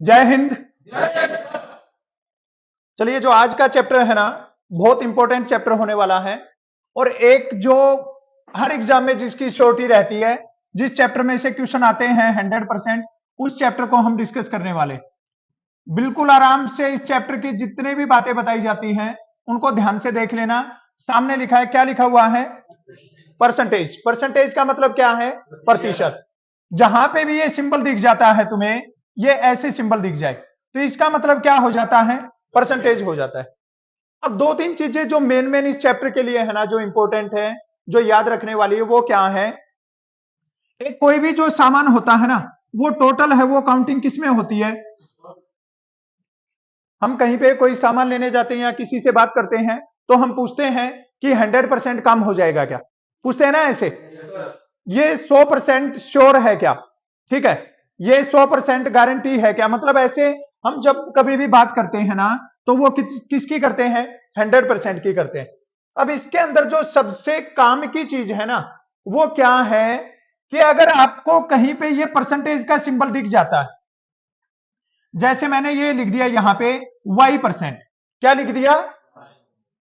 जय हिंद। चलिए, जो आज का चैप्टर है ना, बहुत इंपॉर्टेंट चैप्टर होने वाला है और एक जो हर एग्जाम में जिसकी श्योरिटी रहती है, जिस चैप्टर में से क्वेश्चन आते हैं 100%, उस चैप्टर को हम डिस्कस करने वाले। बिल्कुल आराम से इस चैप्टर की जितने भी बातें बताई जाती हैं उनको ध्यान से देख लेना। सामने लिखा है, क्या लिखा हुआ है? परसेंटेज। परसेंटेज का मतलब क्या है? प्रतिशत। जहां पे भी ये सिंबल दिख जाता है तुम्हें, ये ऐसे सिंबल दिख जाए तो इसका मतलब क्या हो जाता है? परसेंटेज हो जाता है। अब दो तीन चीजें जो मेन इस चैप्टर के लिए है ना, जो इंपॉर्टेंट है, जो याद रखने वाली है, वो क्या है? एक कोई भी जो सामान होता है ना, वो टोटल है, वो काउंटिंग किसमें होती है? हम कहीं पे कोई सामान लेने जाते हैं या किसी से बात करते हैं तो हम पूछते हैं कि 100% कम हो जाएगा क्या? पूछते हैं ना ऐसे। ये 100% श्योर है क्या? ठीक है, ये 100% गारंटी है क्या? मतलब ऐसे हम जब कभी भी बात करते हैं ना, तो वो किसकी करते हैं? 100% की करते हैं। अब इसके अंदर जो सबसे काम की चीज है ना, वो क्या है कि अगर आपको कहीं पे ये परसेंटेज का सिंबल दिख जाता है, जैसे मैंने ये लिख दिया यहां पे y%, क्या लिख दिया?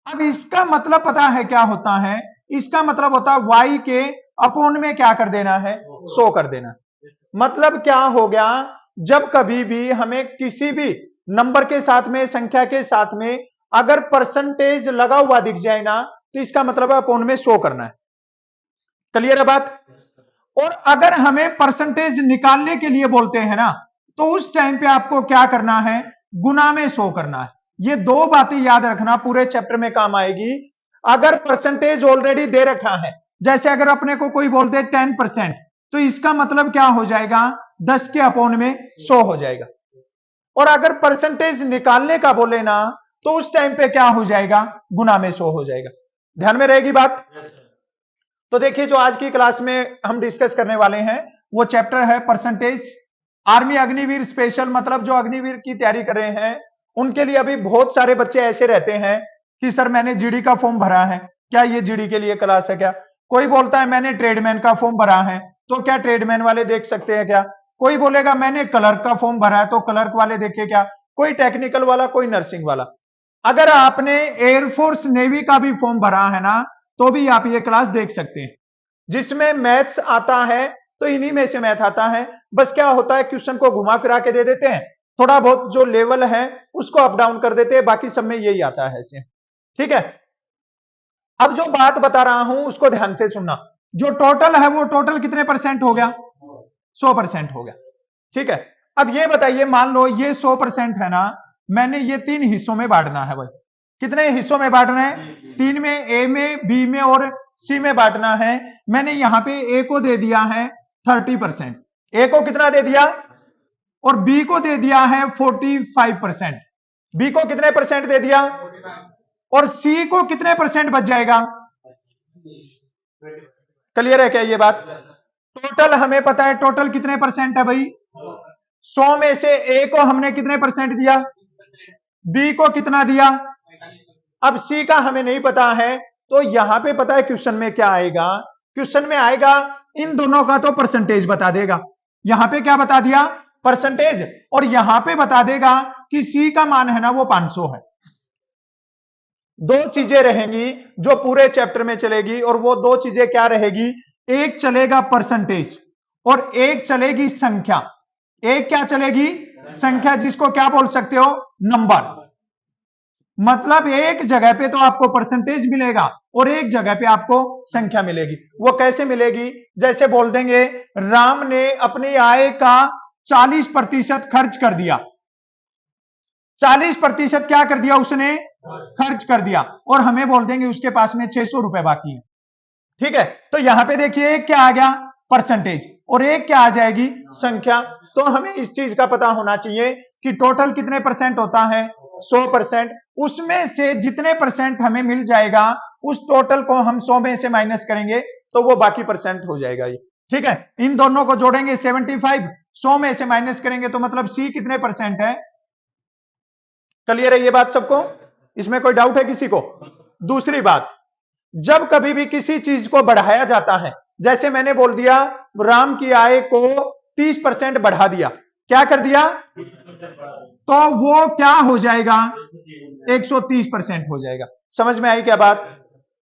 अब इसका मतलब पता है क्या होता है? इसका मतलब होता है y के अपोन में क्या कर देना है? 100 कर देना। मतलब क्या हो गया? जब कभी भी हमें किसी भी नंबर के साथ में, संख्या के साथ में अगर परसेंटेज लगा हुआ दिख जाए ना, तो इसका मतलब है अपोन में 100 करना है। क्लियर है बात? और अगर हमें परसेंटेज निकालने के लिए बोलते हैं ना, तो उस टाइम पे आपको क्या करना है? गुना में 100 करना है। ये दो बातें याद रखना, पूरे चैप्टर में काम आएगी। अगर परसेंटेज ऑलरेडी दे रखा है, जैसे अगर अपने को कोई बोलते 10%, तो इसका मतलब क्या हो जाएगा? 10 के अपोन में 100 हो जाएगा। और अगर परसेंटेज निकालने का बोले ना, तो उस टाइम पे क्या हो जाएगा? गुना में 100 हो जाएगा। ध्यान में रहेगी बात? तो देखिए, जो आज की क्लास में हम डिस्कस करने वाले हैं वो चैप्टर है परसेंटेज। आर्मी अग्निवीर स्पेशल, मतलब जो अग्निवीर की तैयारी कर रहे हैं उनके लिए अभी बहुत सारे बच्चे ऐसे रहते हैं कि सर मैंने जीडी का फॉर्म भरा है, क्या ये जीडी के लिए क्लास है क्या? कोई बोलता है मैंने ट्रेडमैन का फॉर्म भरा है, तो क्या ट्रेडमैन वाले देख सकते हैं क्या? कोई बोलेगा मैंने क्लर्क का फॉर्म भरा है, तो क्लर्क वाले देखे क्या? कोई टेक्निकल वाला, कोई नर्सिंग वाला। अगर आपने एयरफोर्स नेवी का भी फॉर्म भरा है ना, तो भी आप ये क्लास देख सकते हैं। जिसमें मैथ्स आता है तो इन्हीं में से मैथ आता है। बस क्या होता है, क्वेश्चन को घुमा फिरा के दे देते हैं, थोड़ा बहुत जो लेवल है उसको अप डाउन कर देते हैं, बाकी सब में यही आता है ऐसे। ठीक है, अब जो बात बता रहा हूं उसको ध्यान से सुनना। जो टोटल है वो टोटल कितने परसेंट हो गया? 100% हो गया। ठीक है, अब ये बताइए, मान लो ये 100% है ना, मैंने ये 3 हिस्सों में बांटना है भाई। कितने हिस्सों में बांटना है? 3 में, ए में, बी में और सी में बांटना है। मैंने यहां पे ए को दे दिया है 30%, ए को कितना दे दिया? और बी को दे दिया है 45%। बी को कितने परसेंट दे दिया? और सी को कितने परसेंट बच जाएगा? क्लियर है क्या ये बात? टोटल हमें पता है, टोटल कितने परसेंट है भाई? 100 में से ए को हमने कितने परसेंट दिया? बी को कितना दिया? अब सी का हमें नहीं पता है, तो यहां पे पता है क्वेश्चन में क्या आएगा? क्वेश्चन में आएगा इन दोनों का तो परसेंटेज बता देगा। यहां पे क्या बता दिया? परसेंटेज। और यहां पे बता देगा कि सी का मान है ना वो 500 है। दो चीजें रहेंगी जो पूरे चैप्टर में चलेगी, और वो दो चीजें क्या रहेगी? एक चलेगा परसेंटेज और एक चलेगी संख्या। एक क्या चलेगी? संख्या, जिसको क्या बोल सकते हो? नंबर। मतलब एक जगह पे तो आपको परसेंटेज मिलेगा और एक जगह पे आपको संख्या मिलेगी। वो कैसे मिलेगी? जैसे बोल देंगे राम ने अपनी आय का 40% खर्च कर दिया। 40% क्या कर दिया उसने? खर्च कर दिया। और हमें बोल देंगे उसके पास में 600 रुपए बाकी है। ठीक है, तो यहां पे देखिए एक क्या आ गया? परसेंटेज। और एक क्या आ जाएगी? संख्या। तो हमें इस चीज का पता होना चाहिए कि टोटल कितने परसेंट होता है? 100%। उसमें से जितने परसेंट हमें मिल जाएगा, उस टोटल को हम 100 में से माइनस करेंगे तो वो बाकी परसेंट हो जाएगा ये। ठीक है, इन दोनों को जोड़ेंगे 75, 100 में से माइनस करेंगे तो मतलब सी कितने परसेंट है? क्लियर है ये बात सबको? इसमें कोई डाउट है किसी को? दूसरी बात, जब कभी भी किसी चीज को बढ़ाया जाता है, जैसे मैंने बोल दिया राम की आय को 30% बढ़ा दिया, क्या कर दिया, तो वो क्या हो जाएगा, 130% हो जाएगा। समझ में आई क्या बात?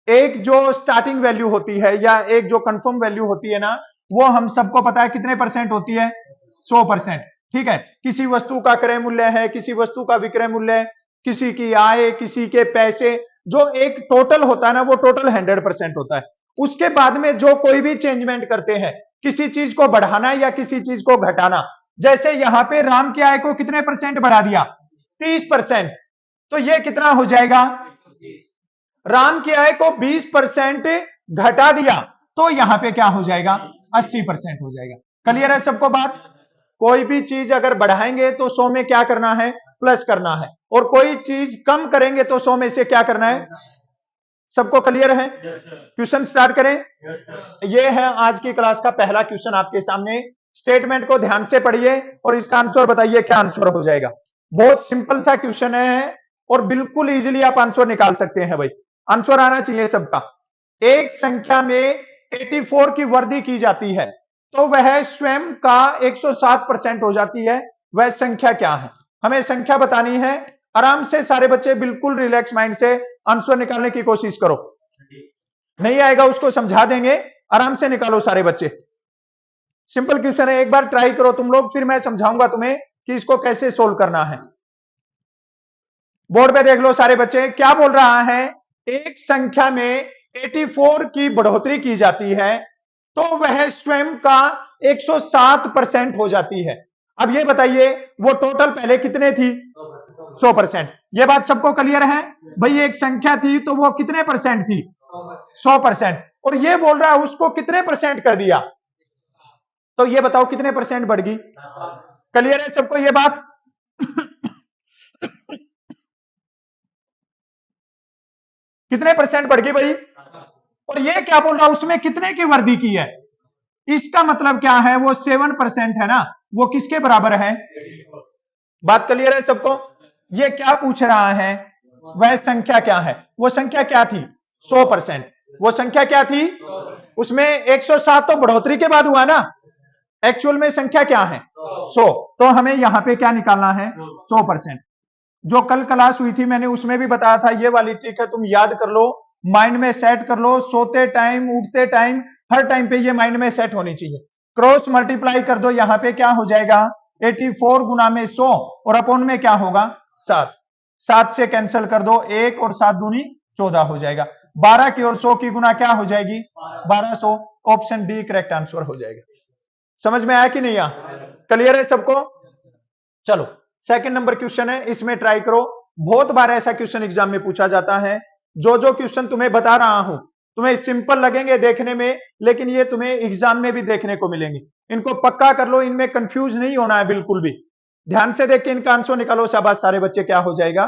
एक जो स्टार्टिंग वैल्यू होती है या एक जो कंफर्म वैल्यू होती है ना, वो हम सबको पता है कितने परसेंट होती है, 100%। ठीक है, किसी वस्तु का क्रय मूल्य है, किसी वस्तु का विक्रय मूल्य है, किसी की आय, किसी के पैसे, जो एक टोटल होता है ना, वो टोटल 100% होता है। उसके बाद में जो कोई भी चेंजमेंट करते हैं, किसी चीज को बढ़ाना या किसी चीज को घटाना, जैसे यहां पे राम की आय को कितने परसेंट बढ़ा दिया, 30%, तो ये कितना हो जाएगा, राम की आय को 20% घटा दिया, तो यहां पे क्या हो जाएगा, 80% हो जाएगा। क्लियर है सबको बात? कोई भी चीज अगर बढ़ाएंगे तो 100 में क्या करना है, प्लस करना है, और कोई चीज कम करेंगे तो 100 में से क्या करना है। सबको क्लियर है? क्वेश्चन स्टार्ट करें। ये है आज की क्लास का पहला क्वेश्चन आपके सामने। स्टेटमेंट को ध्यान से पढ़िए और इसका आंसर बताइए क्या आंसर हो जाएगा। बहुत सिंपल सा क्वेश्चन है और बिल्कुल इजीली आप आंसर निकाल सकते हैं भाई। आंसर आना चाहिए सबका। एक संख्या में 84 की वृद्धि की जाती है तो वह स्वयं का 107% हो जाती है, वह संख्या क्या है? हमें संख्या बतानी है। आराम से सारे बच्चे बिल्कुल रिलैक्स माइंड से आंसर निकालने की कोशिश करो। नहीं आएगा उसको समझा देंगे, आराम से निकालो सारे बच्चे। सिंपल क्वेश्चन है, एक बार ट्राई करो तुम लोग, फिर मैं समझाऊंगा तुम्हें कि इसको कैसे सोल्व करना है। बोर्ड पे देख लो सारे बच्चे, क्या बोल रहा है, एक संख्या में 84 की बढ़ोतरी की जाती है तो वह स्वयं का 107% हो जाती है। अब ये बताइए वो टोटल पहले कितने थी, 100%। ये बात सबको क्लियर है भाई? एक संख्या थी तो वो कितने परसेंट थी, 100%। और ये बोल रहा है उसको कितने परसेंट कर दिया, तो ये बताओ कितने परसेंट बढ़ गई। क्लियर है सबको ये बात? कितने परसेंट बढ़ गई भाई? और ये क्या बोल रहा है, उसमें कितने की वृद्धि की है? इसका मतलब क्या है, वो 7% है ना, वो किसके बराबर है? बात क्लियर है सबको? ये क्या पूछ रहा है, वह संख्या क्या है? वो संख्या क्या थी, 100%। वो संख्या क्या थी, उसमें 107 तो बढ़ोतरी के बाद हुआ ना, एक्चुअल में संख्या क्या है, 100। तो हमें यहां पे क्या निकालना है, 100%। जो कल क्लास हुई थी मैंने उसमें भी बताया था, ये वाली ट्रिक है, तुम याद कर लो, माइंड में सेट कर लो, सोते टाइम, उठते टाइम, हर टाइम पे ये माइंड में सेट होनी चाहिए। क्रॉस मल्टीप्लाई कर दो, यहां पे क्या हो जाएगा, 84 गुना में 100 और अपॉन में क्या होगा, 7। 7 से कैंसिल कर दो, 1 और 7 दूनी 14 हो जाएगा। 12 की और 100 की गुना क्या हो जाएगी, 1200। ऑप्शन डी करेक्ट आंसर हो जाएगा। समझ में आया कि नहीं? क्लियर है सबको? चलो सेकंड नंबर क्वेश्चन है, इसमें ट्राई करो। बहुत बार ऐसा क्वेश्चन एग्जाम में पूछा जाता है। जो जो क्वेश्चन तुम्हें बता रहा हूं तुम्हें सिंपल लगेंगे देखने में, लेकिन ये तुम्हें एग्जाम में भी देखने को मिलेंगे। इनको पक्का कर लो, इनमें कंफ्यूज नहीं होना है बिल्कुल भी। ध्यान से देख के इनका आंसर निकालो। शाबाश सारे बच्चे, क्या हो जाएगा,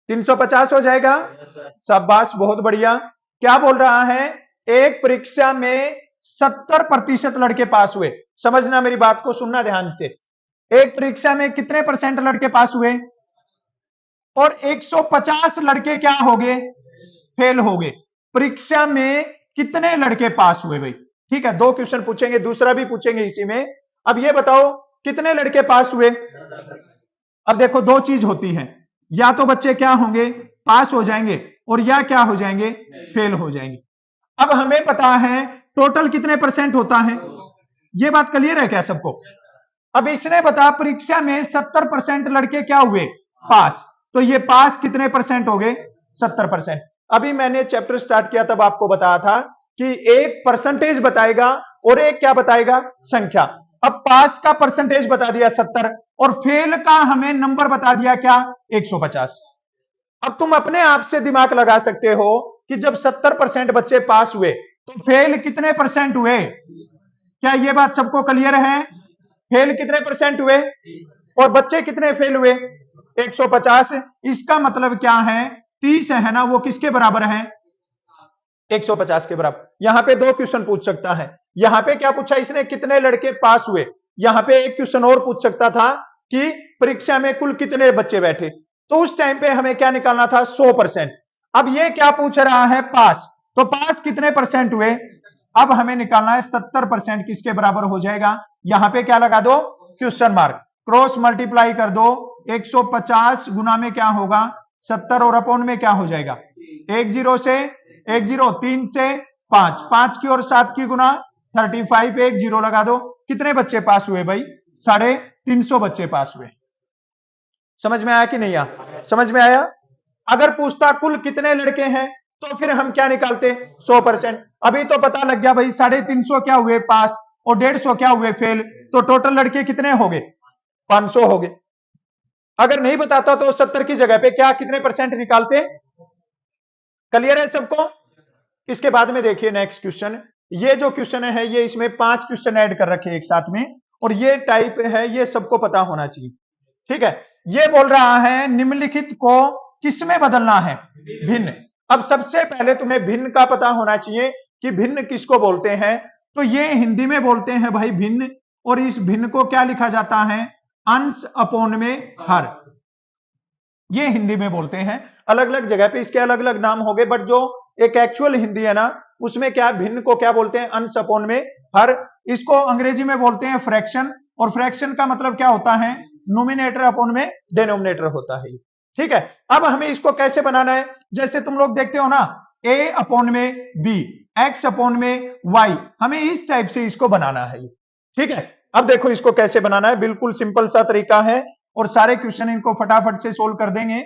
350 हो जाएगा। शाबाश, बहुत बढ़िया। क्या बोल रहा है, एक परीक्षा में 70% लड़के पास हुए। समझना मेरी बात को, सुनना ध्यान से। एक परीक्षा में कितने परसेंट लड़के पास हुए, और 150 लड़के क्या हो गए, फेल हो गए। परीक्षा में कितने लड़के पास हुए भाई? ठीक है, 2 क्वेश्चन पूछेंगे, दूसरा भी पूछेंगे इसी में। अब ये बताओ कितने लड़के पास हुए। अब देखो 2 चीज होती है, या तो बच्चे क्या होंगे, पास हो जाएंगे, और या क्या हो जाएंगे, फेल हो जाएंगे। अब हमें पता है टोटल कितने परसेंट होता है, ये बात क्लियर है क्या सबको? अब इसने बता परीक्षा में 70% लड़के क्या हुए, पास, तो ये पास कितने परसेंट हो गए, 70%। अभी मैंने चैप्टर स्टार्ट किया तब आपको बताया था कि एक परसेंटेज बताएगा और एक क्या बताएगा, संख्या। अब पास का परसेंटेज बता दिया 70 और फेल का हमें नंबर बता दिया क्या, 150। अब तुम अपने आप से दिमाग लगा सकते हो कि जब 70% बच्चे पास हुए तो फेल कितने परसेंट हुए। क्या ये बात सबको क्लियर है? फेल कितने परसेंट हुए और बच्चे कितने फेल हुए, 150। इसका मतलब क्या है, 30 है ना, वो किसके बराबर है, 150 के बराबर। यहां पे 2 क्वेश्चन पूछ सकता है। यहां पे क्या पूछा इसने, कितने लड़के पास हुए। यहां पे एक क्वेश्चन और पूछ सकता था कि परीक्षा में कुल कितने बच्चे बैठे, तो उस टाइम पे हमें क्या निकालना था, 100%। अब ये क्या पूछ रहा है, पास, तो पास कितने परसेंट हुए, अब हमें निकालना है 70% किसके बराबर हो जाएगा, यहां पे क्या लगा दो, क्वेश्चन मार्क, क्रॉस मल्टीप्लाई कर दो, 150 गुना में क्या होगा 70 और अपोन में क्या हो जाएगा, 10 से 10, 3 से 5, 5 की और 7 की गुना 35, 10 लगा दो, कितने बच्चे पास हुए भाई, 350 बच्चे पास हुए। समझ में आया कि नहीं आया, समझ में आया। अगर पूछता कुल कितने लड़के हैं तो फिर हम क्या निकालते, 100%। अभी तो पता लग गया भाई 350 क्या हुए पास और 150 क्या हुए फेल, तो टोटल लड़के कितने हो गए, 500 हो गए। अगर नहीं बताता तो 70 की जगह पे क्या कितने परसेंट निकालते। क्लियर है सबको। इसके बाद में देखिए नेक्स्ट क्वेश्चन, ये जो क्वेश्चन है ये इसमें 5 क्वेश्चन ऐड कर रखे एक साथ में, और ये टाइप है, ये सबको पता होना चाहिए, ठीक है। ये बोल रहा है निम्नलिखित को किसमें बदलना है, भिन्न। अब सबसे पहले तुम्हें भिन्न का पता होना चाहिए कि भिन्न किसको बोलते हैं, तो ये हिंदी में बोलते हैं भाई भिन्न, और इस भिन्न को क्या लिखा जाता है, अंश अपोन में हर। ये हिंदी में बोलते हैं, अलग अलग जगह पे इसके अलग अलग नाम हो गए, बट जो एक एक्चुअल हिंदी है ना उसमें क्या भिन्न को क्या बोलते हैं, अंश अपोन में हर। इसको अंग्रेजी में बोलते हैं फ्रैक्शन, और फ्रैक्शन का मतलब क्या होता है, नोमिनेटर अपोन में डिनोमिनेटर होता है, ठीक है। अब हमें इसको कैसे बनाना है, जैसे तुम लोग देखते हो ना a अपोन में b, x अपोन में y, हमें इस टाइप से इसको बनाना है, ठीक है। अब देखो इसको कैसे बनाना है, बिल्कुल सिंपल सा तरीका है, और सारे क्वेश्चन इनको फटाफट से सोल्व कर देंगे।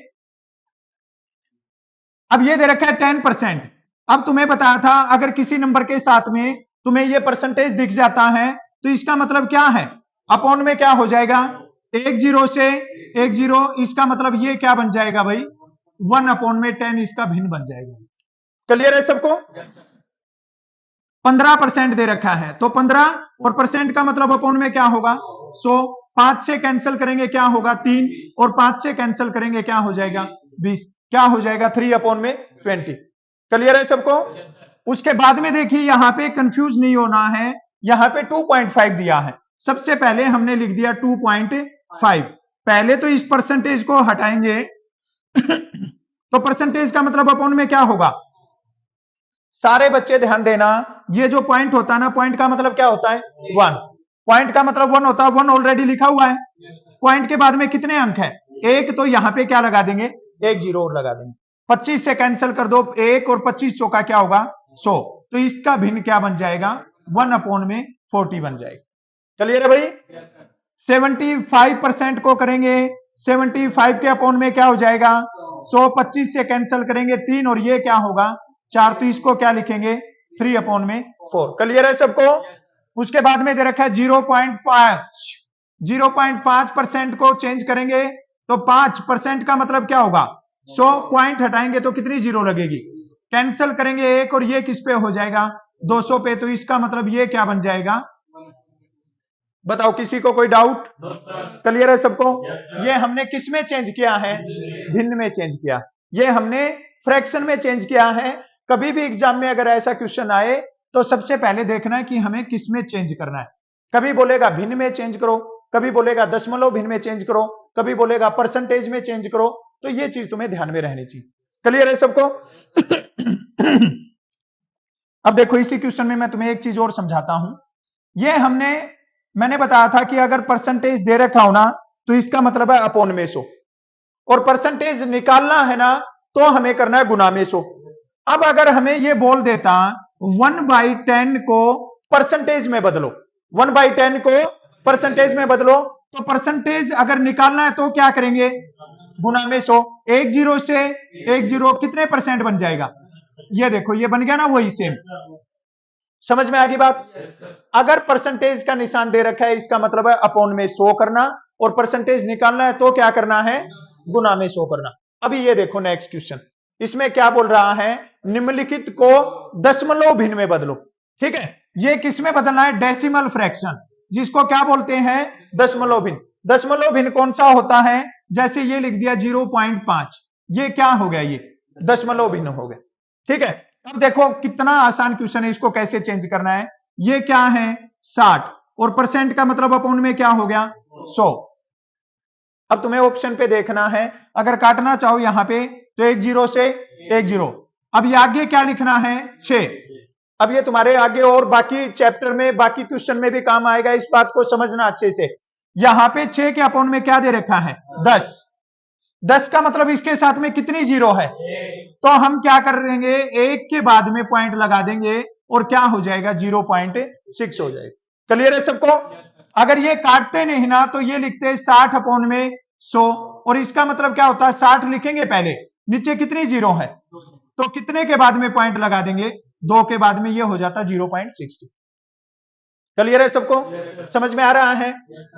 अब ये दे रखा है 10%। अब तुम्हें बताया था अगर किसी नंबर के साथ में तुम्हें ये परसेंटेज दिख जाता है तो इसका मतलब क्या है, अपोन में क्या हो जाएगा, 10 से 10, इसका मतलब ये क्या बन जाएगा भाई, 1 अपोन में 10, इसका भिन्न बन जाएगा। क्लियर है सबको। 15% दे रखा है, तो 15 और परसेंट का मतलब अपोन में क्या होगा 100, 5 से कैंसिल करेंगे क्या होगा 3, और 5 से कैंसिल करेंगे क्या हो जाएगा 20, क्या हो जाएगा 3 अपोन में 20। क्लियर है सबको। उसके बाद में देखिए यहां पे कंफ्यूज नहीं होना है, यहां पे 2.5 दिया है, सबसे पहले हमने लिख दिया 2.5, पहले तो इस परसेंटेज को हटाएंगे तो परसेंटेज का मतलब अपोन में क्या होगा, सारे बच्चे ध्यान देना, ये जो पॉइंट होता है ना, पॉइंट का मतलब क्या होता है 1, पॉइंट का मतलब 1 होता है, 1 ऑलरेडी लिखा हुआ है। पॉइंट के बाद में कितने अंक है, एक, तो यहां पे क्या लगा देंगे, 1 0 और लगा देंगे, 25 से कैंसिल कर दो, 1 और 25 का क्या होगा 100, तो इसका भिन्न क्या बन जाएगा 1 अपोन में 40 बन जाएगा। क्लियर है भाई। 75% को करेंगे, 75 के अपोन में क्या हो जाएगा 100, 25 से कैंसिल करेंगे 3, और ये क्या होगा 4, तो इसको क्या लिखेंगे 3 अपोन में 4। क्लियर है सबको। उसके बाद में दे रखा है 0.5, 0.5% को चेंज करेंगे तो 5% का मतलब क्या होगा 100, पॉइंट हटाएंगे तो कितनी जीरो लगेगी, कैंसिल करेंगे 1, और ये किस पे हो जाएगा 200 पे, तो इसका मतलब ये क्या बन जाएगा, बताओ किसी को कोई डाउट। क्लियर है सबको। ये हमने किस में चेंज किया है, भिन्न में चेंज किया, ये हमने फ्रैक्शन में चेंज किया है। कभी भी एग्जाम में अगर ऐसा क्वेश्चन आए तो सबसे पहले देखना है कि हमें किस में चेंज करना है, कभी बोलेगा भिन्न में चेंज करो, कभी बोलेगा दशमलव भिन्न में चेंज करो, कभी बोलेगा परसेंटेज में चेंज करो, तो ये चीज तुम्हें ध्यान में रहनी चाहिए। क्लियर है सबको। अब देखो इसी क्वेश्चन में मैं तुम्हें एक चीज और समझाता हूं, ये मैंने बताया था कि अगर परसेंटेज दे रखा हो ना तो इसका मतलब है अपोन में 100, और परसेंटेज निकालना है ना तो हमें करना है गुना में 100। अब अगर हमें ये बोल देता 1/10 को परसेंटेज में बदलो, 1/10 को परसेंटेज में बदलो, तो परसेंटेज अगर निकालना है तो क्या करेंगे गुना में 100, 10 से 10 कितने परसेंट बन जाएगा, ये देखो ये बन गया ना वही सेम। समझ में आ गई बात। अगर परसेंटेज का निशान दे रखा है इसका मतलब है अपोन में 100 करना, और परसेंटेज निकालना है तो क्या करना है गुना में 100 करना। अभी ये देखो नेक्स्ट क्वेश्चन, इसमें क्या बोल रहा है, निम्नलिखित को दशमलव भिन्न में बदलो, ठीक है। ये किस में बदलना है, डेसिमल फ्रैक्शन, जिसको क्या बोलते हैं दशमलव भिन्न। दशमलव भिन्न कौन सा होता है, जैसे ये लिख दिया 0.5, ये क्या हो गया, ये दशमलव भिन्न हो गया, ठीक है। अब देखो कितना आसान क्वेश्चन है, इसको कैसे चेंज करना है। ये क्या है 60, और परसेंट का मतलब अपोन में क्या हो गया 100। अब तुम्हें ऑप्शन पे देखना है, अगर काटना चाहो यहां पे तो 10 से 10, अब ये आगे क्या लिखना है 6, अब ये तुम्हारे आगे और बाकी चैप्टर में, बाकी क्वेश्चन में भी काम आएगा, इस बात को समझना अच्छे से। यहां पे 6 के अपोन में क्या दे रखा है? 10। 10 का मतलब इसके साथ में कितनी जीरो है? तो हम क्या कर देंगे, एक के बाद में पॉइंट लगा देंगे और क्या हो जाएगा? 0.6 हो जाएगा। क्लियर है सबको? अगर ये काटते नहीं ना तो ये लिखते 60 अपोन में 100, और इसका मतलब क्या होता है? 60 लिखेंगे पहले, नीचे कितनी जीरो है, तो कितने के बाद में पॉइंट लगा देंगे? 2 के बाद में, ये हो जाता 0.60। क्लियर है सबको? समझ में आ रहा है?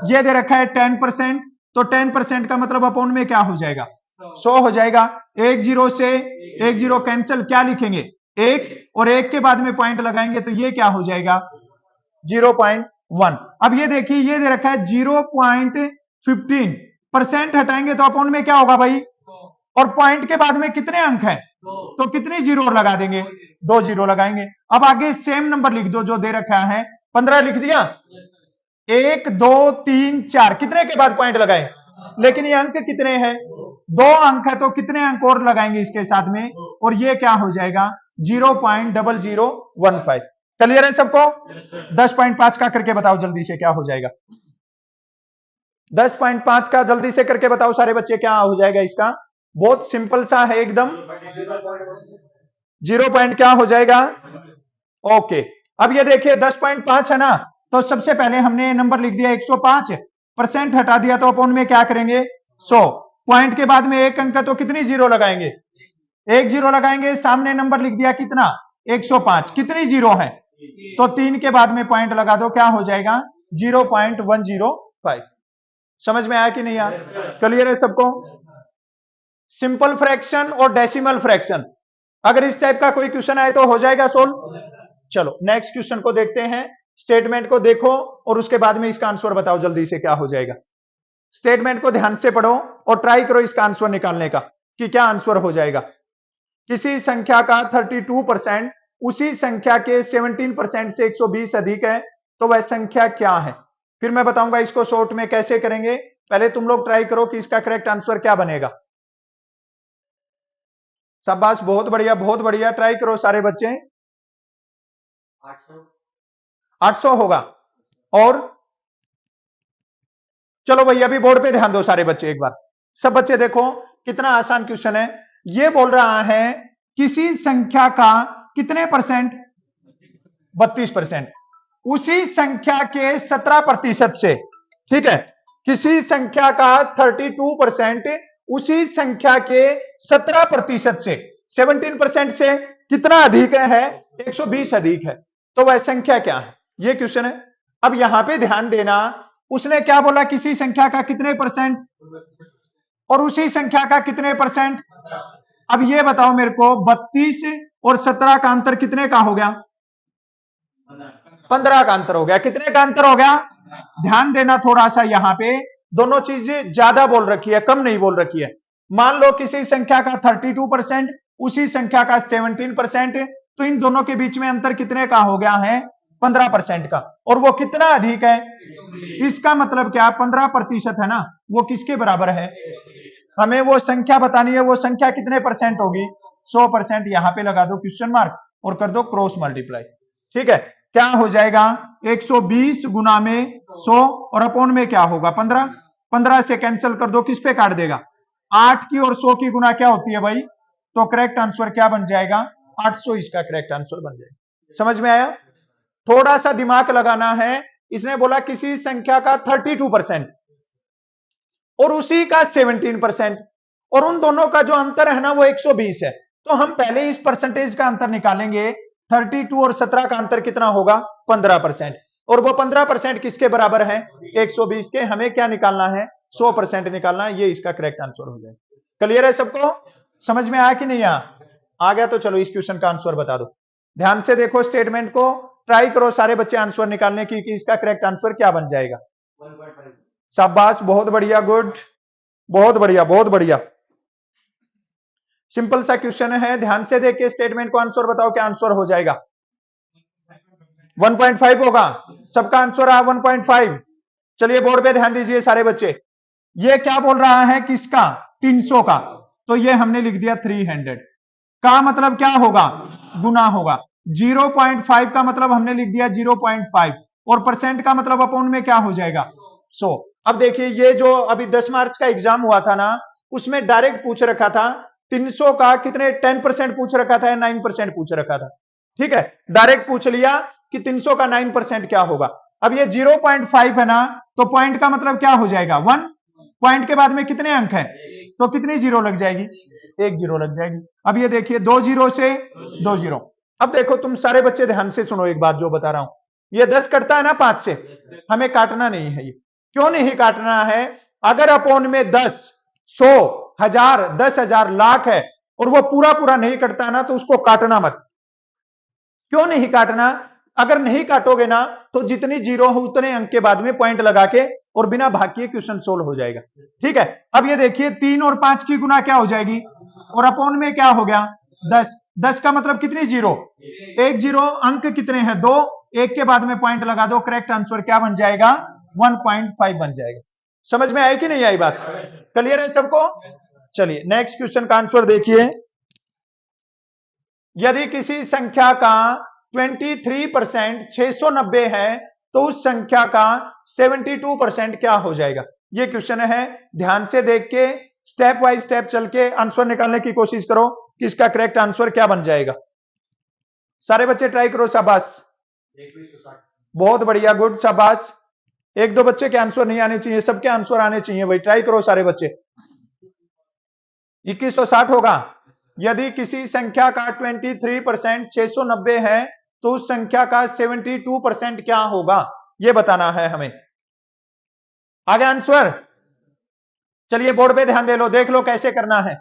ये दे रखा है 10%, तो 10% का मतलब अपोन में क्या हो जाएगा? 100 हो जाएगा। एक जीरो से एक जीरो कैंसिल, क्या लिखेंगे? 1, और 1 के बाद में पॉइंट लगाएंगे तो ये क्या हो जाएगा? 0.1। अब ये देखिए, ये दे रखा है 0.15%, हटाएंगे तो अपोन में क्या होगा भाई? और पॉइंट के बाद में कितने अंक है, तो कितनी जीरो लगा देंगे? 2 जीरो लगाएंगे। अब आगे सेम नंबर लिख दो जो दे रखा है, 15 लिख दिया। 1 2 3 4, कितने के बाद पॉइंट लगाए? लेकिन ये अंक कितने हैं? 2 अंक है, तो कितने अंक और लगाएंगे इसके साथ में, और ये क्या हो जाएगा? 0.0015। क्लियर है सबको? 10.5 का करके बताओ जल्दी से, क्या हो जाएगा? 10.5 का जल्दी से करके बताओ सारे बच्चे, क्या हो जाएगा इसका? बहुत सिंपल सा है एकदम। 0 पॉइंट क्या हो जाएगा? ओके। अब ये देखिए 10.5 है ना, तो सबसे पहले हमने नंबर लिख दिया 105%, हटा दिया तो अपोन में क्या करेंगे? 100। पॉइंट के बाद में एक अंक है, तो कितनी जीरो लगाएंगे? 1 जीरो लगाएंगे। सामने नंबर लिख दिया कितना? 105। कितनी जीरो है? तो 3 के बाद में पॉइंट लगा दो, क्या हो जाएगा? 0.105। समझ में आया कि नहीं आया? क्लियर है सबको? सिंपल फ्रैक्शन और डेसिमल फ्रैक्शन, अगर इस टाइप का कोई क्वेश्चन आए तो हो जाएगा सोल्व। चलो नेक्स्ट क्वेश्चन को देखते हैं। स्टेटमेंट को देखो और उसके बाद में इसका आंसर बताओ जल्दी से, क्या हो जाएगा। स्टेटमेंट को ध्यान से पढ़ो और ट्राई करो इसका आंसर निकालने का कि क्या आंसर हो जाएगा। किसी संख्या का 32% उसी संख्या के 17% से 120 अधिक है, तो वह संख्या क्या है? फिर मैं बताऊंगा इसको शॉर्ट में कैसे करेंगे, पहले तुम लोग ट्राई करो कि इसका करेक्ट आंसर क्या बनेगा। शाबाश, बहुत बढ़िया बहुत बढ़िया, ट्राई करो सारे बच्चे। 800 होगा। और चलो भाई अभी बोर्ड पे ध्यान दो सारे बच्चे एक बार। सब बच्चे देखो कितना आसान क्वेश्चन है। ये बोल रहा है किसी संख्या का कितने परसेंट? 32%। उसी संख्या के 17% से, ठीक है, किसी संख्या का 32% उसी संख्या के 17% से, 17% से कितना अधिक है? 120 अधिक है, तो वह संख्या क्या है? ये क्वेश्चन है। अब यहां पे ध्यान देना, उसने क्या बोला? किसी संख्या का कितने परसेंट और उसी संख्या का कितने परसेंट। अब ये बताओ मेरे को, 32 और 17 का अंतर कितने का हो गया? 15 का अंतर हो गया। कितने का अंतर हो गया? ध्यान देना थोड़ा सा, यहां पे दोनों चीजें ज्यादा बोल रखी है, कम नहीं बोल रखी है। मान लो किसी संख्या का 32%, उसी संख्या का 17%, तो इन दोनों के बीच में अंतर कितने का हो गया है? 15% का। और वो कितना अधिक है? इसका मतलब क्या? 15% है ना, वो किसके बराबर है? हमें वो संख्या बतानी है, वो संख्या कितने परसेंट होगी? 100%। यहां पे लगा दो क्वेश्चन मार्क और कर दो क्रॉस मल्टीप्लाई। ठीक है, क्या हो जाएगा? 120 गुना में 100 और अपोन में क्या होगा? 15। 15 से कैंसिल कर दो, किस पे काट देगा? 8 की और 100 की गुना क्या होती है भाई? तो करेक्ट आंसर क्या बन जाएगा? 800 इसका करेक्ट आंसर बन जाएगा। समझ में आया? थोड़ा सा दिमाग लगाना है। इसने बोला किसी संख्या का 32% और उसी का 17%, और उन दोनों का जो अंतर है ना वो 120 है। तो हम पहले इस परसेंटेज का अंतर निकालेंगे। 32 और 17 का अंतर कितना होगा? 15%। और वो 15% किसके बराबर है? 120 के। हमें क्या निकालना है? 100% निकालना है। ये इसका करेक्ट आंसर हो जाएगा। क्लियर है सबको? समझ में आया कि नहीं आया? आ गया तो चलो इस क्वेश्चन का आंसर बता दो। ध्यान से देखो स्टेटमेंट को, ट्राई करो सारे बच्चे आंसर निकालने की कि इसका करेक्ट आंसर क्या बन जाएगा। शाबाश, बहुत बढ़िया, गुड, बहुत बढ़िया बहुत बढ़िया। सिंपल सा क्वेश्चन है, ध्यान से देखिए स्टेटमेंट को, आंसर बताओ क्या आंसर हो जाएगा। 1.5 होगा। सबका आंसर है 1.5। चलिए बोर्ड पे ध्यान दीजिए सारे बच्चे। ये क्या बोल रहा है? किसका? 300 का। तो ये हमने लिख दिया 300 का, मतलब क्या होगा? गुना होगा। 0.5 का मतलब हमने लिख दिया 0.5 और परसेंट का मतलब अपॉन में क्या हो जाएगा 100। अब देखिए ये जो अभी 10 मार्च का एग्जाम हुआ था ना, उसमें डायरेक्ट पूछ रखा था 300 का कितने 10% पूछ रखा था या 9% पूछ रखा था। ठीक है, डायरेक्ट पूछ लिया कि 300 का 9% क्या होगा। अब ये 0.5 है ना, तो पॉइंट का मतलब क्या हो जाएगा 1। पॉइंट के बाद में कितने अंक है, तो कितनी जीरो लग जाएगी, 1 जीरो लग जाएगी। अब ये देखिए 2 जीरो से 2 जीरो। अब देखो तुम सारे बच्चे ध्यान से सुनो एक बात जो बता रहा हूं, ये 10 कटता है ना 5 से, हमें काटना नहीं है। ये क्यों नहीं काटना है, अगर अपोन में 10, 100, 1000, 10,000, लाख है और वो पूरा पूरा नहीं कटता ना, तो उसको काटना मत। क्यों नहीं काटना, अगर नहीं काटोगे ना तो जितनी जीरो हो उतने अंक के बाद में पॉइंट लगा के और बिना भाग किए क्वेश्चन सोल्व हो जाएगा। ठीक है, अब ये देखिए 3 और 5 की गुना क्या हो जाएगी, और अपॉन में क्या हो गया 10। 10 का मतलब कितनी जीरो, 1 जीरो। अंक कितने हैं 2, 1 के बाद में पॉइंट लगा दो, करेक्ट आंसर क्या बन जाएगा 1.5 बन जाएगा। समझ में आई कि नहीं आई बात, क्लियर है सबको। चलिए नेक्स्ट क्वेश्चन का आंसर देखिए, यदि किसी संख्या का 23% 690 है तो उस संख्या का 72% क्या हो जाएगा। ये क्वेश्चन है, ध्यान से देख के स्टेप बाय स्टेप चल के आंसर निकालने की कोशिश करो कि इसका करेक्ट आंसर क्या बन जाएगा। सारे बच्चे ट्राई करो, शाबाश, बहुत बढ़िया, गुड, शाबाश। एक दो बच्चे के आंसर नहीं आने चाहिए, सबके आंसर आने चाहिए भाई, ट्राई करो सारे बच्चे। 2160 होगा। यदि किसी संख्या का 23% 690 है तो उस संख्या का 72% क्या होगा, यह बताना है हमें। आगे आंसर, चलिए बोर्ड पे ध्यान दे लो, देख लो कैसे करना है।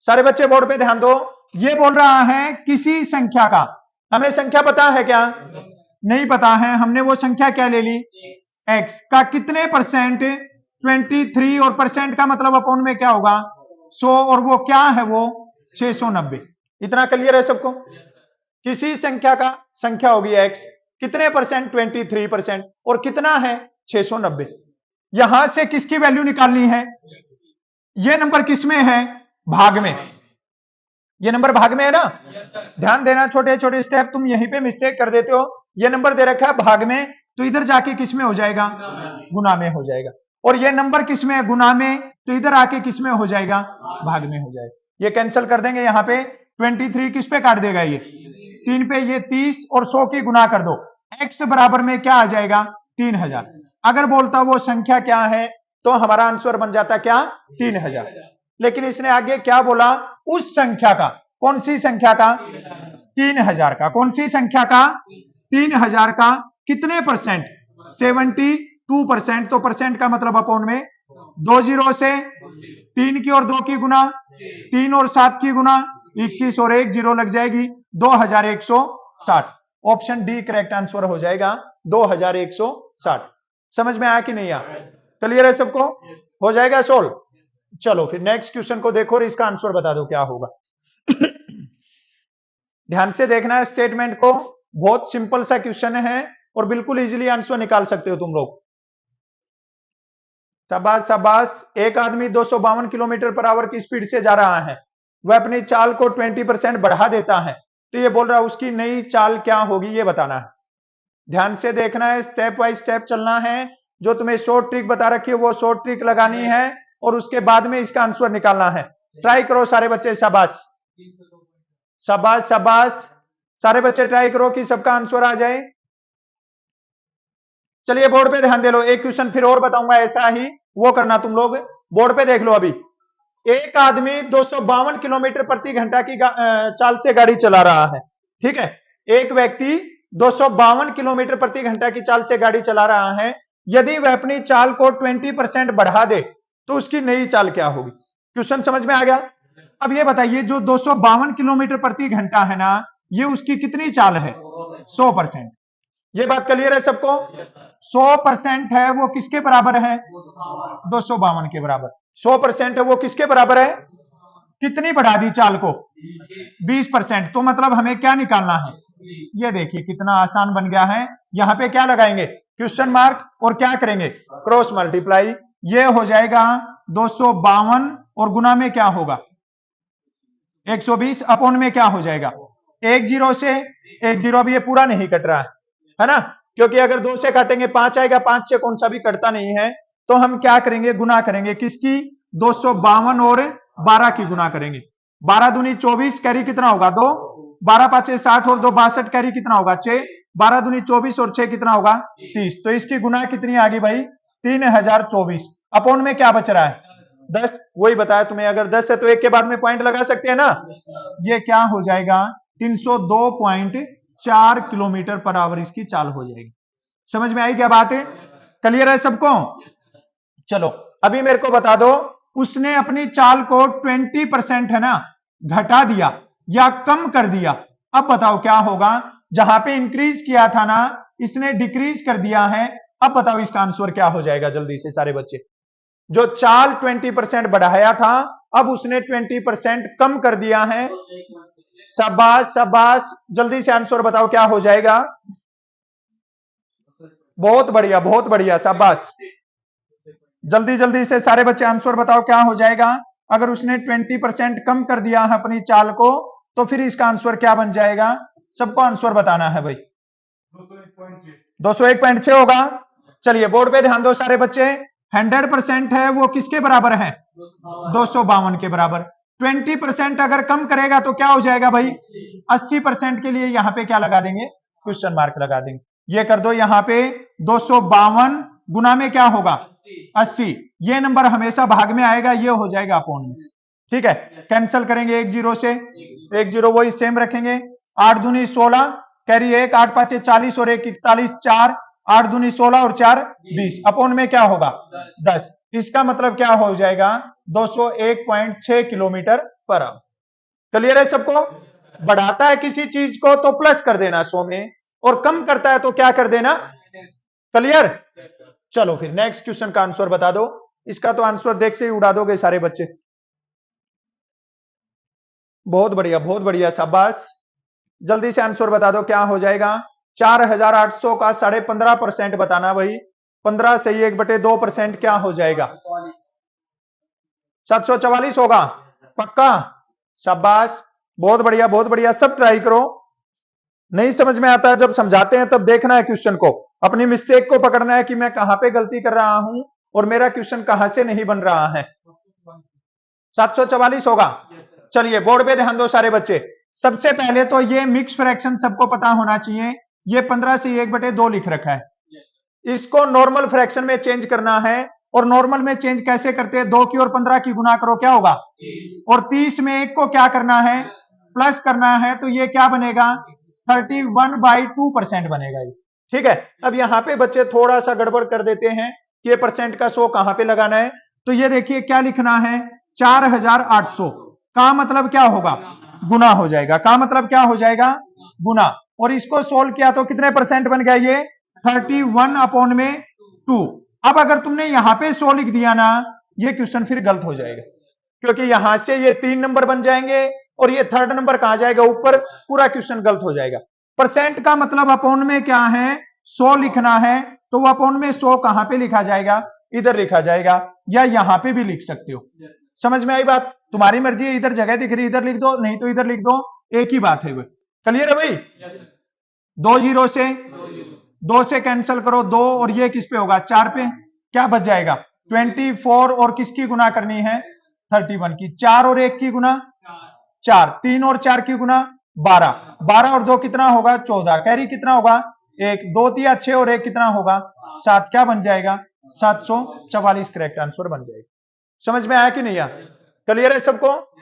सारे बच्चे बोर्ड पे ध्यान दो। ये बोल रहा है किसी संख्या का, हमें संख्या पता है क्या, नहीं पता है, हमने वो संख्या क्या ले ली x का कितने परसेंट 23, और परसेंट का मतलब अपॉन में क्या होगा 100, और वो क्या है वो 690। इतना क्लियर है सबको। किसी संख्या का संख्या होगी x, कितने परसेंट 23%, और कितना है 690। यहां से किसकी वैल्यू निकालनी है, ये नंबर किसमें है भाग में, ये नंबर भाग में है ना। ध्यान देना, छोटे छोटे स्टेप तुम यहीं पे मिस्टेक कर देते हो। ये नंबर दे रखा है भाग में, तो इधर जाके किस में हो जाएगा गुना में हो जाएगा, और ये नंबर किस में है गुना में, तो इधर आके किस में हो जाएगा भाग में हो जाएगा। ये कैंसिल कर देंगे, यहाँ पे 23 किस पे काट देगा ये 3 पे, ये 30 और 100 की गुना कर दो, x बराबर में क्या आ जाएगा 3000। अगर बोलता वो संख्या क्या है तो हमारा आंसर बन जाता क्या 3000, लेकिन इसने आगे क्या बोला, उस संख्या का, कौन सी संख्या का 3000 का, कौन सी संख्या का 3000 का कितने परसेंट 72%, तो परसेंट का मतलब अपॉन में 2 जीरो से 3 की और 2 की गुना, 3 और 7 की गुना, 21 और 1 जीरो लग जाएगी 2160। ऑप्शन डी करेक्ट आंसर हो जाएगा 2160। समझ में आया कि नहीं आया, क्लियर है सबको, हो जाएगा सोल्व। चलो फिर नेक्स्ट क्वेश्चन को देखो और इसका आंसर बता दो क्या होगा। ध्यान से देखना है स्टेटमेंट को, बहुत सिंपल सा क्वेश्चन है और बिल्कुल इजीली आंसर निकाल सकते हो तुम लोग। शाबाश शाबाश। एक आदमी 252 किलोमीटर पर आवर की स्पीड से जा रहा है, वह अपनी चाल को 20% बढ़ा देता है, तो ये बोल रहा है उसकी नई चाल क्या होगी, ये बताना है। ध्यान से देखना है, स्टेप बाय स्टेप चलना है, जो तुम्हें शॉर्ट ट्रिक बता रखी है वो शॉर्ट ट्रिक लगानी है और उसके बाद में इसका आंसर निकालना है। ट्राई करो सारे बच्चे, शाबाश शाबाश शाबाश, सारे बच्चे ट्राई करो कि सबका आंसर आ जाए। चलिए बोर्ड पे ध्यान दे लो, एक क्वेश्चन फिर और बताऊंगा ऐसा ही, वो करना तुम लोग। बोर्ड पे देख लो, अभी एक आदमी 252 किलोमीटर प्रति घंटा की चाल से गाड़ी चला रहा है, ठीक है। एक व्यक्ति 252 किलोमीटर प्रति घंटा की चाल से गाड़ी चला रहा है, यदि वह अपनी चाल को 20% बढ़ा दे तो उसकी नई चाल क्या होगी। क्वेश्चन समझ में आ गया। अब ये बताइए जो 252 किलोमीटर प्रति घंटा है ना, ये उसकी कितनी चाल है 100%। ये बात क्लियर है सबको, 100% है वो किसके बराबर है 252 के बराबर। 100% है वो किसके बराबर है, कितनी बढ़ा दी चाल को 20%, तो मतलब हमें क्या निकालना है, ये देखिए कितना आसान बन गया है। यहां पे क्या लगाएंगे क्वेश्चन मार्क और क्या करेंगे क्रॉस मल्टीप्लाई, ये हो जाएगा 252 और गुना में क्या होगा 120, अपॉन में क्या हो जाएगा एक जीरो से एक जीरो, अभी ये पूरा नहीं कट रहा है ना, क्योंकि अगर 2 से काटेंगे 5 आएगा, 5 से कौन सा भी कटता नहीं है। तो हम क्या करेंगे, गुना करेंगे किसकी, 252 और 12 की गुना करेंगे। 12 दूनी 24, कैरी कितना होगा 2, 12 पांचे 60 और 2 62, कैरी कितना होगा 6, 12 दूनी 24 और 6 कितना होगा 30। तो इसकी गुना कितनी आ गई भाई 3024। अपॉन में क्या बच रहा है 10, वही बताया तुम्हें। अगर 10 है तो एक के बाद में पॉइंट लगा सकते हैं ना, ये क्या हो जाएगा 302.4 किलोमीटर पर आवर इसकी चाल हो जाएगी। समझ में आई क्या बात है, क्लियर है सबको। चलो अभी मेरे को बता दो, उसने अपनी चाल को 20% है ना घटा दिया या कम कर दिया। अब बताओ क्या होगा, जहां पे इंक्रीज किया था ना इसने डिक्रीज कर दिया है। अब बताओ इसका आंसर क्या हो जाएगा जल्दी से सारे बच्चे। जो चाल 20% बढ़ाया था अब उसने 20% कम कर दिया है। शाबाश शाबाश, जल्दी से आंसर बताओ क्या हो जाएगा। बहुत बढ़िया शाबाश, जल्दी जल्दी से सारे बच्चे आंसर बताओ क्या हो जाएगा। अगर उसने 20% कम कर दिया है अपनी चाल को तो फिर इसका आंसर क्या बन जाएगा, सबको आंसर बताना है भाई। 201.6 होगा। चलिए बोर्ड पे ध्यान दो सारे बच्चे, 100% है वो किसके बराबर है 252 के बराबर। 20% अगर कम करेगा तो क्या हो जाएगा भाई 80% के लिए यहां पे क्या लगा देंगे, क्वेश्चन मार्क लगा देंगे। ये कर दो यहां पे 252 गुना में क्या होगा 80, ये नंबर हमेशा भाग में आएगा, ये हो जाएगा अपॉन में। ठीक है, कैंसिल करेंगे एक जीरो से, एक जीरो वही सेम रखेंगे। 8 दूनी 16, कैरी 1, 8 पांचे 40 और 1 41, 4, 8 दूनी 16 और 4 20, अपॉन में क्या होगा 10। इसका मतलब क्या हो जाएगा 201.6 किलोमीटर पर आवर। क्लियर है सबको। बढ़ाता है किसी चीज को तो प्लस कर देना 100 में, और कम करता है तो क्या कर देना। क्लियर। चलो फिर नेक्स्ट क्वेश्चन का आंसर बता दो। इसका तो आंसर देखते ही उड़ा दोगे सारे बच्चे। बहुत बढ़िया शाबाश, जल्दी से आंसर बता दो क्या हो जाएगा। 4800 का 15.5% बताना भाई, 15 से 1/2% क्या हो जाएगा 744 होगा पक्का। शाबाश, बहुत बढ़िया, सब ट्राई करो। नहीं समझ में आता है जब समझाते हैं तब देखना है क्वेश्चन को, अपनी मिस्टेक को पकड़ना है कि मैं कहां पे गलती कर रहा हूं और मेरा क्वेश्चन कहां से नहीं बन रहा है। 744 होगा। चलिए बोर्ड पे ध्यान दो सारे बच्चे। सबसे पहले तो ये मिक्स फ्रैक्शन सबको पता होना चाहिए, ये 15 से 1/2 लिख रखा है, इसको नॉर्मल फ्रैक्शन में चेंज करना है। और नॉर्मल में चेंज कैसे करते हैं, 2 की और 15 की गुना करो क्या होगा, और 30 में 1 को क्या करना है प्लस करना है, तो ये क्या बनेगा 31/2% बनेगा ये। ठीक है, अब यहाँ पे बच्चे थोड़ा सा गड़बड़ कर देते हैं कि ये परसेंट का 100 कहां पे लगाना है। तो ये देखिए क्या लिखना है 4800 का मतलब क्या होगा गुना हो जाएगा, का मतलब क्या हो जाएगा गुना। और इसको सोल्व किया तो कितने परसेंट बन गया ये 31/2। अब अगर तुमने यहां पे 100 लिख दिया ना, ये क्वेश्चन फिर गलत हो जाएगा, क्योंकि यहां से ये 3 नंबर बन जाएंगे और ये थर्ड नंबर कहां जाएगा ऊपर, पूरा क्वेश्चन गलत हो जाएगा। परसेंट का मतलब अपॉन में क्या है 100 लिखना है, तो वो अपॉन में 100 कहां पे लिखा जाएगा, इधर लिखा जाएगा, या यहां पे भी लिख सकते हो। समझ में आई बात, तुम्हारी मर्जी है, इधर जगह दिख रही इधर लिख दो, नहीं तो इधर लिख दो, एक ही बात है वो। क्लियर है भाई। 2 जीरो से 2 से कैंसिल करो 2, और ये किस पे होगा 4 पे, क्या बच जाएगा 24, और किसकी गुना करनी है 31 की, 4 और 1 की गुना 4, 3 और 4 की गुना 12, 12 और 2 कितना होगा 14, कैरी कितना होगा 1, 2 तिया 6 और 1 कितना होगा 7, क्या बन जाएगा 744 करेक्ट आंसर बन जाएगा। समझ में आया कि नहीं आया, क्लियर है सबको।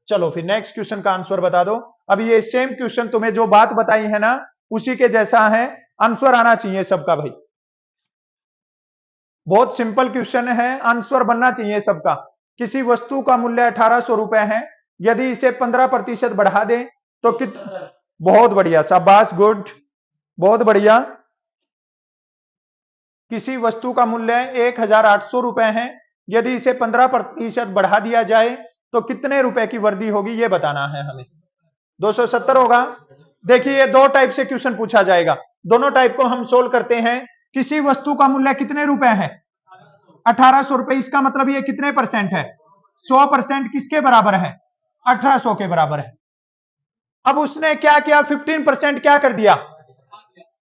चलो फिर नेक्स्ट क्वेश्चन का आंसर बता दो। अब ये सेम क्वेश्चन तुम्हें जो बात बताई है ना उसी के जैसा है, आंसर आना चाहिए सबका भाई। बहुत सिंपल क्वेश्चन है, आंसर बनना चाहिए सबका। किसी वस्तु का मूल्य 1800 रुपए है, यदि इसे 15% बढ़ा दे तो बहुत बढ़िया शाबाश गुड, बहुत बढ़िया। किसी वस्तु का मूल्य 1800 रुपए है, यदि इसे 15% बढ़ा दिया जाए तो कितने रुपए की वृद्धि होगी ये बताना है हमें। 270 होगा। देखिए 2 टाइप से क्वेश्चन पूछा जाएगा, दोनों टाइप को हम सोल्व करते हैं। किसी वस्तु का मूल्य कितने रुपए है 1800 रुपए, इसका मतलब ये कितने परसेंट है 100%, किसके बराबर है 1800 के बराबर है। अब उसने क्या किया, 15% क्या कर दिया।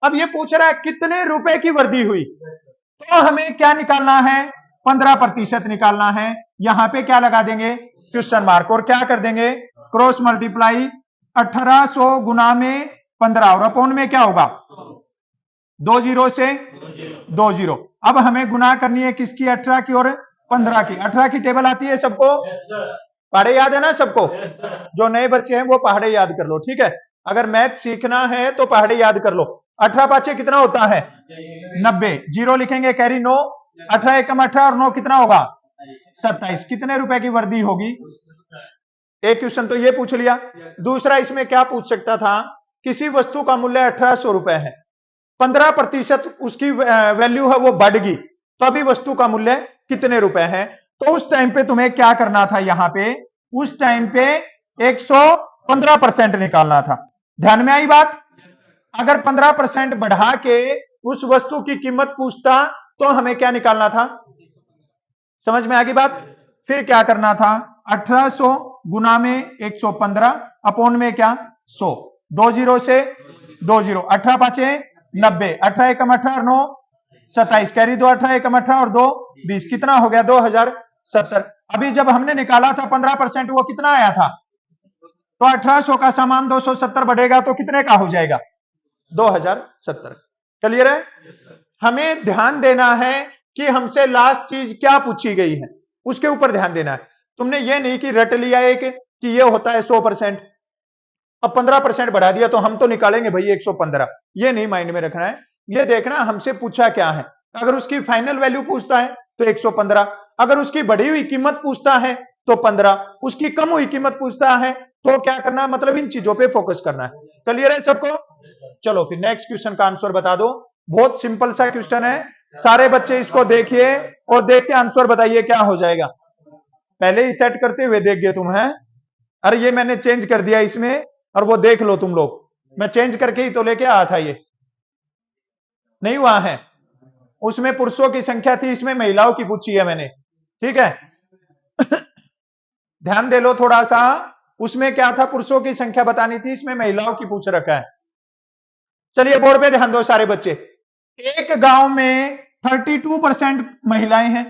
अब ये पूछ रहा है कितने रुपए की वृद्धि हुई, तो हमें क्या निकालना है, 15% निकालना है। यहां पे क्या लगा देंगे, क्वेश्चन मार्क, और क्या कर देंगे, क्रॉस मल्टीप्लाई 1800 गुना में 15 और अपॉन में क्या होगा, 2 जीरो से 2 जीरो। अब हमें गुना करनी है किसकी, 18 की और 15 की। 18 की टेबल आती है सबको, पहाड़े याद है ना सबको, जो नए बच्चे हैं वो पहाड़े याद कर लो, ठीक है। अगर मैथ सीखना है तो पहाड़े याद कर लो। 18 पांचे कितना होता है 90, जीरो लिखेंगे कैरी 9, 18 एकम 18 और 9 कितना होगा 27। कितने रुपए की वृद्धि होगी, एक क्वेश्चन तो ये पूछ लिया। दूसरा इसमें क्या पूछ सकता था, किसी वस्तु का मूल्य 1800 रुपए है, 15% उसकी वैल्यू है वो बढ़ गई, तो अभी वस्तु का मूल्य कितने रुपए है। तो उस टाइम पे तुम्हें क्या करना था, यहां पे उस टाइम पे 115% निकालना था। ध्यान में आई बात। अगर 15% बढ़ा के उस वस्तु की कीमत पूछता तो हमें क्या निकालना था, समझ में आ गई बात। फिर क्या करना था, 1800 गुना में 115 अपॉन में क्या 100, 2 जीरो से 2 जीरो, 18 पांचे 90, 18 एकम 18 और 9 27, कैरी 2, 18 एकम 18 और 2 20, कितना हो गया 2070। अभी जब हमने निकाला था 15% वो कितना आया था, तो 1800 का सामान 270 बढ़ेगा तो कितने का हो जाएगा 2070। क्लियर है। हमें ध्यान देना है कि हमसे लास्ट चीज क्या पूछी गई है, उसके ऊपर ध्यान देना है। तुमने ये नहीं कि रट लिया एक कि ये होता है 100%, अब 15% बढ़ा दिया तो हम तो निकालेंगे भाई 115, ये नहीं माइंड में रखना है। ये देखना हमसे पूछा क्या है। अगर उसकी फाइनल वैल्यू पूछता है तो 115, अगर उसकी बढ़ी हुई कीमत पूछता है तो 15, उसकी कम हुई कीमत पूछता है तो क्या करना है, मतलब इन चीजों पे फोकस करना है। क्लियर है सबको। चलो फिर नेक्स्ट क्वेश्चन का आंसर बता दो। बहुत सिंपल सा क्वेश्चन है, सारे बच्चे इसको देखिए और देख के आंसर बताइए क्या हो जाएगा। पहले ही सेट करते हुए देख गए तुम, हैं अरे ये मैंने चेंज कर दिया इसमें, और वो देख लो तुम लोग, मैं चेंज करके ही तो लेके आया था, ये नहीं हुआ है। उसमें पुरुषों की संख्या थी, इसमें महिलाओं की पूछी है मैंने, ठीक है। ध्यान दे लो थोड़ा सा, उसमें क्या था पुरुषों की संख्या बतानी थी, इसमें महिलाओं की पूछ रखा है। चलिए बोर्ड पे ध्यान दो सारे बच्चे। एक गांव में 32% महिलाएं हैं,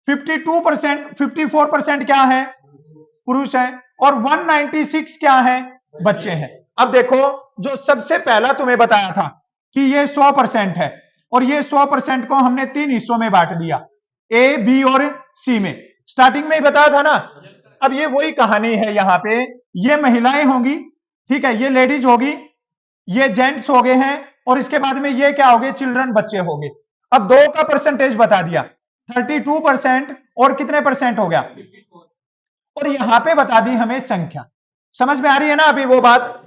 54% क्या है पुरुष है, और 196 क्या है बच्चे हैं। अब देखो जो सबसे पहला तुम्हें बताया था कि ये 100% है, और ये 100% को हमने 3 हिस्सों में बांट दिया, ए बी और सी में, स्टार्टिंग में ही बताया था ना। अब ये वही कहानी है, यहां पे ये महिलाएं होंगी, ठीक है, ये लेडीज होगी, ये जेंट्स हो गए हैं, और इसके बाद में ये क्या हो गए, चिल्ड्रन बच्चे हो गए। अब दो का परसेंटेज बता दिया, 32% और कितने परसेंट हो गया, और यहां पे बता दी हमें संख्या। समझ में आ रही है ना अभी वो बात,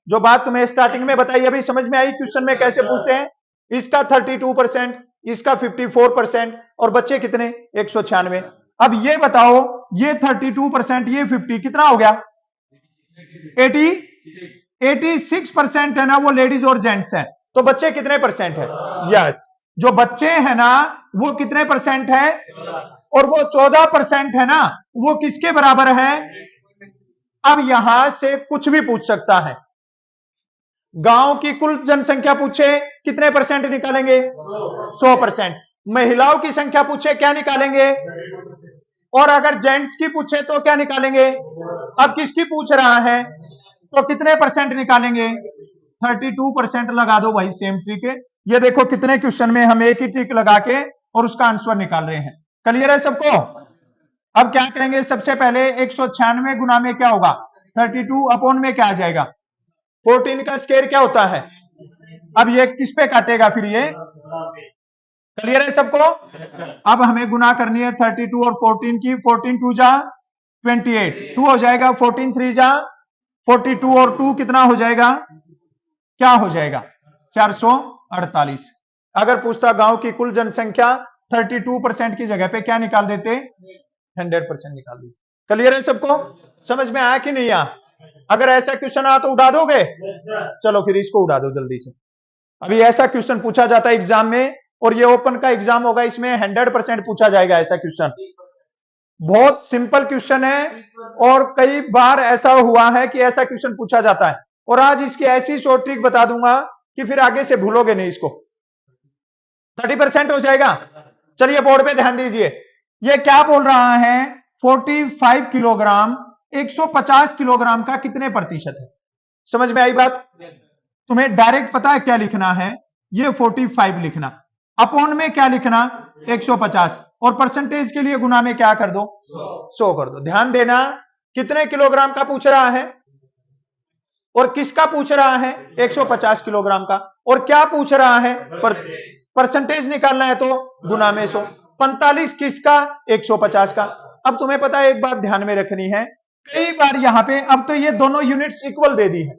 जो बात तुम्हें स्टार्टिंग में बताई अभी समझ में आई। क्वेश्चन में कैसे पूछते हैं, इसका 32%, इसका 54%, और बच्चे कितने 196। अब ये बताओ, ये 32%, ये 50, कितना हो गया 86% है ना, वो लेडीज और जेंट्स हैं, तो बच्चे कितने परसेंट है, यस, जो बच्चे हैं ना वो कितने परसेंट है, और वो 14% है ना, वो किसके बराबर है। अब यहां से कुछ भी पूछ सकता है, गांव की कुल जनसंख्या पूछे कितने परसेंट निकालेंगे 100%, महिलाओं की संख्या पूछे क्या निकालेंगे, और अगर जेंट्स की पूछे तो क्या निकालेंगे। अब किसकी पूछ रहा है तो कितने परसेंट निकालेंगे, 32% लगा दो भाई, सेम ट्रिक है। ये देखो कितने क्वेश्चन में हम एक ही ट्रिक लगा के और उसका आंसर निकाल रहे हैं। क्लियर है सबको। अब क्या करेंगे, सबसे पहले 196 गुना में क्या होगा 32 अपॉन में क्या आ जाएगा 14 का स्क्वायर क्या होता है। अब ये किस पे काटेगा फिर ये, क्लियर है सबको। अब हमें गुना करनी है 32 और 14 की, 14 2 जा 28, 2 हो जाएगा, 14 3 जा 42 और 2 कितना हो जाएगा, क्या हो जाएगा 448। अगर पूछता गांव की कुल जनसंख्या 32% की जगह पे क्या निकाल देते 100% निकाल देते। क्लियर है सबको, समझ में आया कि नहीं आया। अगर ऐसा क्वेश्चन आया तो उड़ा दोगे, चलो फिर इसको उड़ा दो जल्दी से। अभी ऐसा क्वेश्चन पूछा जाता है एग्जाम में, और ये ओपन का एग्जाम होगा, इसमें 100% पूछा जाएगा ऐसा क्वेश्चन। बहुत सिंपल क्वेश्चन है और कई बार ऐसा हुआ है कि ऐसा क्वेश्चन पूछा जाता है, और आज इसकी ऐसी शॉर्ट ट्रिक बता दूंगा कि फिर आगे से भूलोगे नहीं इसको। 30% हो जाएगा। चलिए बोर्ड पे ध्यान दीजिए, ये क्या बोल रहा है, 45 किलोग्राम 150 किलोग्राम का कितने प्रतिशत है। समझ में आई बात? तुम्हें डायरेक्ट पता है क्या लिखना है, ये 45 लिखना, अपॉन में क्या लिखना 150, और परसेंटेज के लिए गुना में क्या कर दो 100 कर दो। ध्यान देना, कितने किलोग्राम का पूछ रहा है और किसका पूछ रहा है, 150 किलोग्राम का, और क्या पूछ रहा है, परसेंटेज निकालना है तो गुना में 100। 45 किसका, 150 का। अब तुम्हें पता है एक बात ध्यान में रखनी है, कई बार यहां पे, अब तो ये दोनों यूनिट्स इक्वल दे दी है,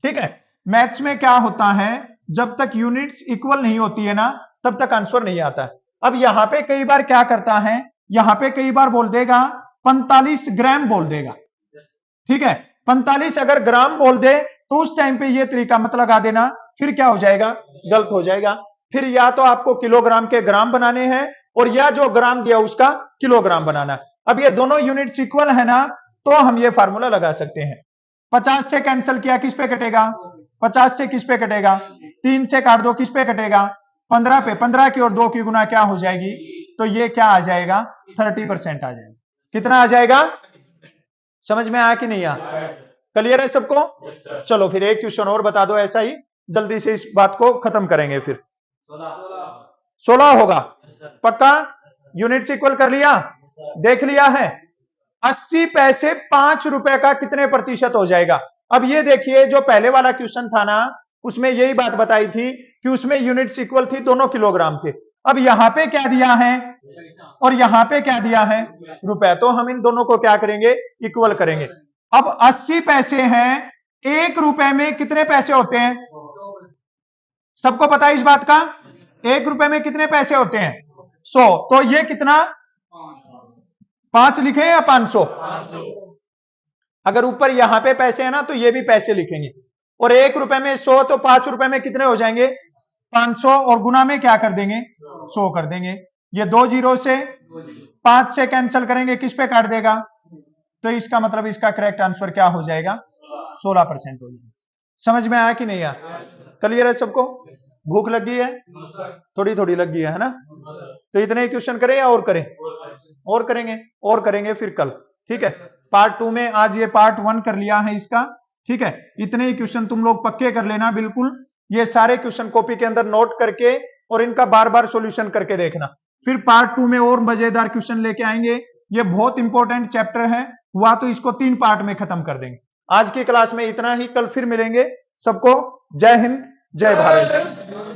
ठीक है। मैथ्स में क्या होता है, जब तक यूनिट्स इक्वल नहीं होती है ना तब तक आंसर नहीं आता है। अब यहां पे कई बार क्या करता है, यहां पे कई बार बोल देगा 45 ग्राम बोल देगा, ठीक है। 45 अगर ग्राम बोल दे तो उस टाइम पे ये तरीका मत लगा देना, फिर क्या हो जाएगा, गलत हो जाएगा। फिर या तो आपको किलोग्राम के ग्राम बनाने हैं और या जो ग्राम दिया उसका किलोग्राम बनाना है। अब ये दोनों यूनिट्स इक्वल है ना, तो हम ये फार्मूला लगा सकते हैं। 50 से कैंसिल किया, किस पे कटेगा, 50 से किस पे कटेगा, 3 से काट दो, किस पे कटेगा, 15 पे। 15 की और 2 की गुना क्या हो जाएगी, तो ये क्या आ जाएगा, 30% आ जाएगा। कितना आ जाएगा, समझ में आया कि नहीं आया, क्लियर है सबको? चलो फिर एक क्वेश्चन और बता दो ऐसा ही, जल्दी से इस बात को खत्म करेंगे। फिर 16 होगा पक्का। यूनिट्स इक्वल कर लिया, देख लिया है। 80 पैसे 5 रुपए का कितने प्रतिशत हो जाएगा। अब ये देखिए, जो पहले वाला क्वेश्चन था ना, उसमें यही बात बताई थी कि उसमें यूनिट्स इक्वल थी, दोनों किलोग्राम थे। अब यहां पे क्या दिया है और यहां पे क्या दिया है, रुपए, तो हम इन दोनों को क्या करेंगे, इक्वल करेंगे। अब 80 पैसे हैं, 1 रुपए में कितने पैसे होते हैं, सबको पता है इस बात का, 1 रुपए में कितने पैसे होते हैं, 100। तो ये कितना, 5 लिखे या 500, अगर ऊपर यहां पे पैसे है ना तो ये भी पैसे लिखेंगे, और 1 रुपए में 100, तो 5 रुपए में कितने हो जाएंगे, 500, और गुना में क्या कर देंगे, 100 कर देंगे। ये 2 जीरो से 5 से कैंसिल करेंगे, किस पे काट देगा, तो इसका मतलब इसका करेक्ट आंसर क्या हो जाएगा, 16% हो जाएगा। समझ में आया कि नहीं आया, क्लियर है सबको? भूख लगी है, थोड़ी थोड़ी लगी है ना, तो इतने ही क्वेश्चन करें या और करें, और करेंगे, और करेंगे फिर कल, ठीक है। पार्ट 2 में आज ये पार्ट 1 कर लिया है इसका, ठीक है। इतने ही क्वेश्चन तुम लोग पक्के कर लेना बिल्कुल, ये सारे क्वेश्चन कॉपी के अंदर नोट करके और इनका बार बार सॉल्यूशन करके देखना। फिर पार्ट 2 में और मजेदार क्वेश्चन लेके आएंगे, ये बहुत इंपॉर्टेंट चैप्टर है, हुआ तो इसको 3 पार्ट में खत्म कर देंगे। आज की क्लास में इतना ही, कल फिर मिलेंगे। सबको जय हिंद, जय भारत।